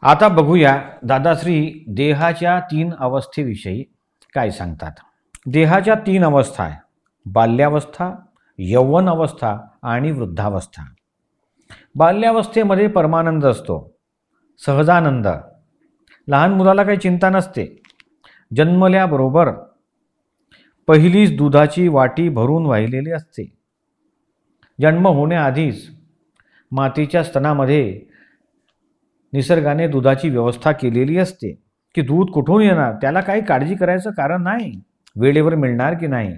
आता बघूया दादाश्री देहाच्या 3 अवस्थेविषयी काय सांगतात. देहाच्या 3 अवस्था आहे: बाल्यावस्था, यौवन अवस्था आणि वृद्धावस्था. बाल्यावस्थेमध्ये परमानंद असतो, सहजानंद. लहान मुलाला काही चिंता नसते. जन्मल्याबरोबर पहिलीच दुधाची वाटी भरून वाहिलेली असते. जन्म होण्याआधीच मातेच्या स्तनामध्ये निसर्गाने दुधाची व्यवस्था केलेली असते की दूध कुठून येणार त्याला काही काळजी करायचं कारण नाही, वेळेवर मिळणार की नाही.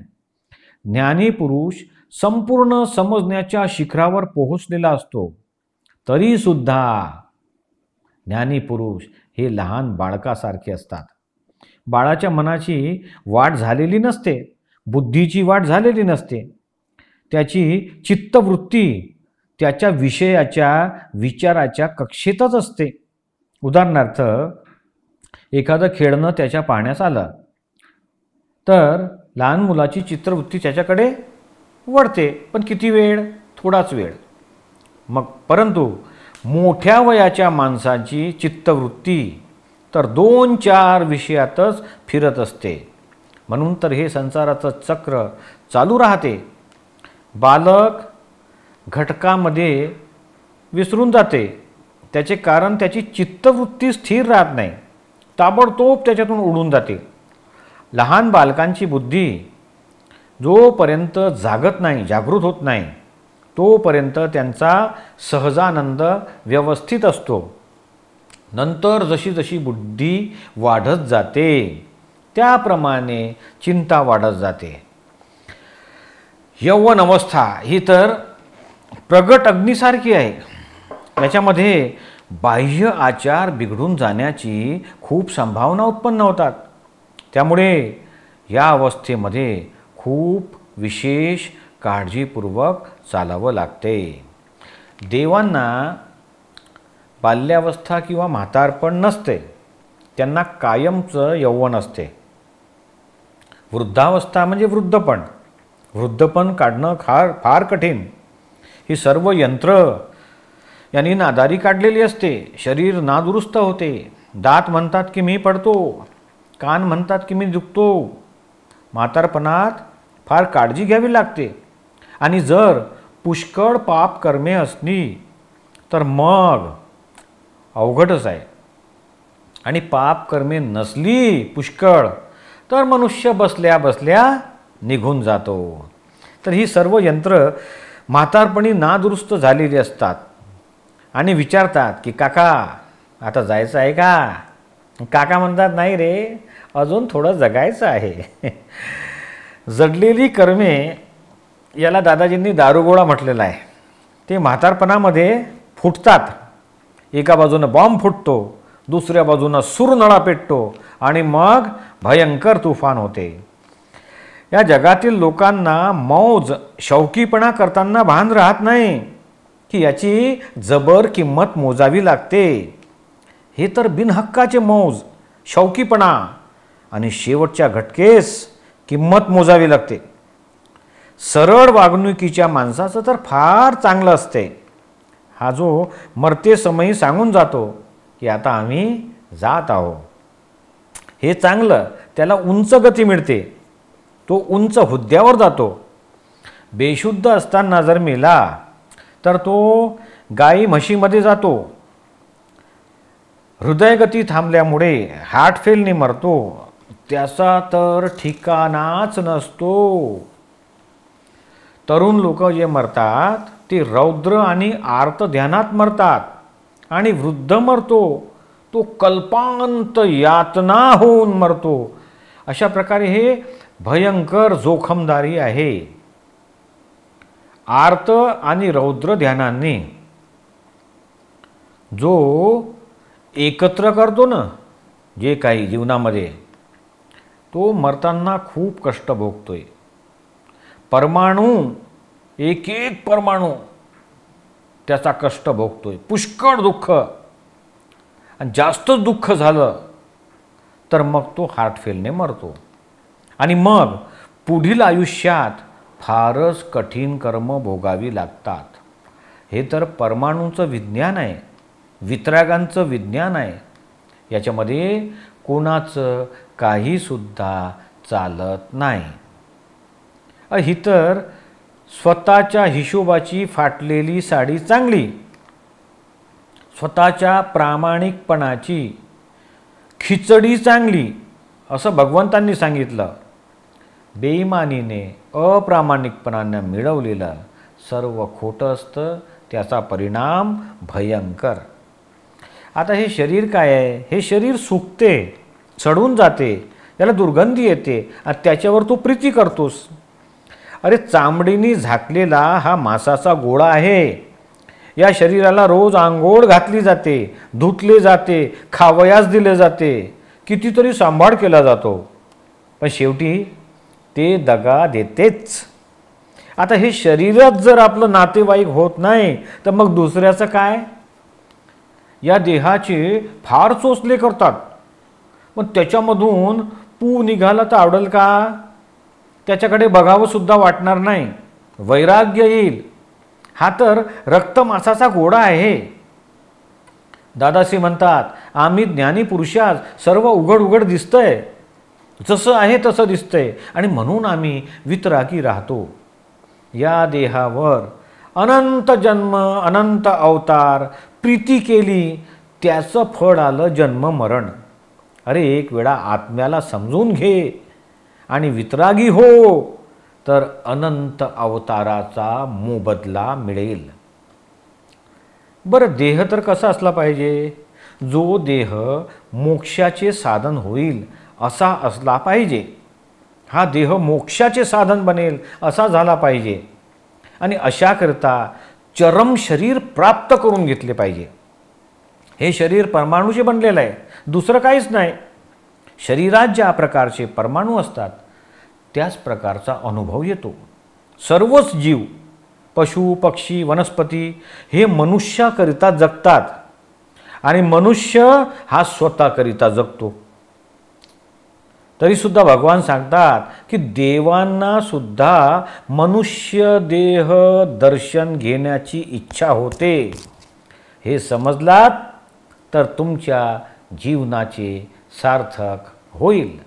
ज्ञानी पुरुष संपूर्ण समजण्याच्या शिखरावर पोहोचलेला असतो, तरीसुद्धा ज्ञानी पुरुष हे लहान बाळकासारखे असतात. बाळाच्या मनाची वाढ झालेली नसते, बुद्धीची वाढ झालेली नसते. त्याची चित्तवृत्ती त्याच्या विषयाच्या विचाराच्या कक्षेतच असते. उदाहरणार्थ, एखादं खेळणं त्याच्या पाहण्यास आलं तर लहान मुलाची चित्तवृत्ती त्याच्याकडे वळते, पण किती वेळ? थोडाच वेळ. मग परंतु मोठ्या वयाच्या माणसाची चित्तवृत्ती तर 2-4 विषयातच फिरत असते. म्हणून तर हे संसाराचं चक्र चालू राहते. बालक घटकामध्ये विसरून जाते. त्याचे कारण त्याची चित्तवृत्ती स्थिर राहत नाही, ताबडतोब त्याच्यातून उडून जाते. लहान बालकांची बुद्धी जोपर्यंत जागत नाही, जागृत होत नाही, तोपर्यंत त्यांचा सहजानंद व्यवस्थित असतो. नंतर जशी जशी बुद्धी वाढत जाते त्याप्रमाणे चिंता वाढत जाते. यौवन अवस्था ही तर प्रगट अग्नीसारखी आहे. याच्यामध्ये बाह्य आचार बिघडून जाण्याची खूप संभावना उत्पन्न होतात. त्यामुळे या अवस्थेमध्ये खूप विशेष काळजीपूर्वक चालावं लागते. देवांना बाल्यावस्था किंवा म्हातारपण नसते, त्यांना कायमचं यौवन असते. वृद्धावस्था म्हणजे वृद्धपण. वृद्धपण काढणं फार कठीण. ही सर्व यंत्र यांनी नादारी काढलेली असते. शरीर नादुरुस्त होते. दात म्हणतात की मी पडतो, कान म्हणतात की मी दुखतो. म्हातारपणात फार काळजी घ्यावी लागते. आणि जर पुष्कळ पाप कर्मे असली तर मग अवघडच आहे. आणि पाप कर्मे नसली पुष्कळ तर मनुष्य बसल्या बसल्या निघून जातो. तर ही सर्व यंत्र म्हातारपणी नादुरुस्त झालेली असतात आणि विचारतात की काका आता जायचं आहे का? काका म्हणतात नाही रे, अजून थोडं जगायचं आहे. जडलेली कर्मे याला दादाजींनी दारुगोळा म्हटलेला आहे. ते म्हातारपणामध्ये फुटतात. एका बाजूनं बॉम्ब फुटतो, दुसऱ्या बाजूनं सुरनळा पेटतो आणि मग भयंकर तुफान होते. या जगातील लोकांना मौज शौकीपणा करताना भान राहत नाही की याची जबर किंमत मोजावी लागते. हे तर बिनहक्काचे मौज, शौकीपणा, आणि शेवटच्या घटकेस किंमत मोजावी लागते. सरळ वागणुकीच्या माणसाचं तर फार चांगलं असते. हा जो मरते समयी सांगून जातो की आता आम्ही जात आहोत, हे चांगलं. त्याला उंच गती मिळते, तो उंच हुद्द्यावर जातो. बेशुद्ध असताना जर मेला तर तो गाई म्हशीमध्ये जातो. हृदयगती थांबल्यामुळे हार्ट फेलने मरतो. त्याचा तर ठिकाणाच नसतो. तरुण लोक जे मरतात ते रौद्र आणि आर्त ध्यानात मरतात. आणि वृद्ध मरतो तो कल्पांत यातना होऊन मरतो. अशा प्रकारे हे भयंकर जोखमदारी आहे. आर्त आणि रौद्र ध्यानाने जो एकत्र करतो ना जे काही जीवनामध्ये, तो मरताना खूप कष्ट भोगतोय. परमाणू, एक एक परमाणू त्याचा कष्ट भोगतोय, पुष्कळ दुःख. आणि जास्तच दुःख झालं तर मग तो हार्ट फेलने मरतो. आणि मग पुढील आयुष्यात फारच कठीण कर्म भोगावी लागतात. हे तर परमाणूचं विज्ञान आहे. वितरागांचं विज्ञान आहे. याच्यामध्ये कोणाचं काहीसुद्धा चालत नाही. ही तर स्वतःच्या हिशोबाची फाटलेली साडी चांगली, स्वतःच्या प्रामाणिकपणाची खिचडी चांगली असं भगवंतांनी सांगितलं. बेईमानीने अप्रामाणिकपणाने मिळवलेलं सर्व खोटं असतं, त्याचा परिणाम भयंकर. आता हे शरीर काय आहे? हे शरीर सुकते, सडून जाते, त्याला दुर्गंधी येते आणि त्याच्यावर तू प्रीती करतोस. अरे चामडीने झाकलेला हा मांसाचा गोळा आहे. या शरीराला रोज आंघोळ घातली जाते, धुतले जाते, खावयास दिले जाते, कितीतरी सांभाळ केला जातो, पण शेवटी ते दगा देतेच. आता हे शरीरच जर आपलं नातेवाईक होत नाही तर मग दुसऱ्याचं काय? या देहाचे फार चोचले करतात, पण त्याच्यामधून पू निघाला तर आवडेल का? त्याच्याकडे बघावं सुद्धा वाटणार नाही, वैराग्य येईल. हा तर रक्तमासाचा गोळा आहे. दादाश्री म्हणतात, आम्ही ज्ञानी पुरुषास सर्व उघड उघड दिसतंय, जसं आहे तसं दिसतंय, आणि म्हणून आम्ही वितरागी राहतो. या देहावर अनंत जन्म, अनंत अवतार प्रीती केली, त्याचं फळ आलं जन्म मरण. अरे एक वेळा आत्म्याला समजून घे आणि वितरागी हो, तर अनंत अवताराचा मोबदला मिळेल. बरं, देह तर कसा असला पाहिजे? जो देह मोक्षाचे साधन होईल असा असला पाहिजे. हा देह मोक्षाचे साधन बनेल असा झाला पाहिजे, आणि अशाकरता चरम शरीर प्राप्त करून घेतले पाहिजे. हे शरीर परमाणूचे बनलेलं आहे, दुसरं काहीच नाही. शरीरात ज्या प्रकारचे परमाणू असतात त्याच प्रकारचा अनुभव येतो. सर्वच जीव, पशु पक्षी वनस्पती हे मनुष्याकरिता जगतात, आणि मनुष्य हा स्वतःकरिता जगतो. तरीसुद्धा भगवान सांगतात की देवांना सुद्धा मनुष्य देह दर्शन घेण्याची इच्छा होते. हे समजलात तर तुमच्या जीवनाचे सार्थक होईल.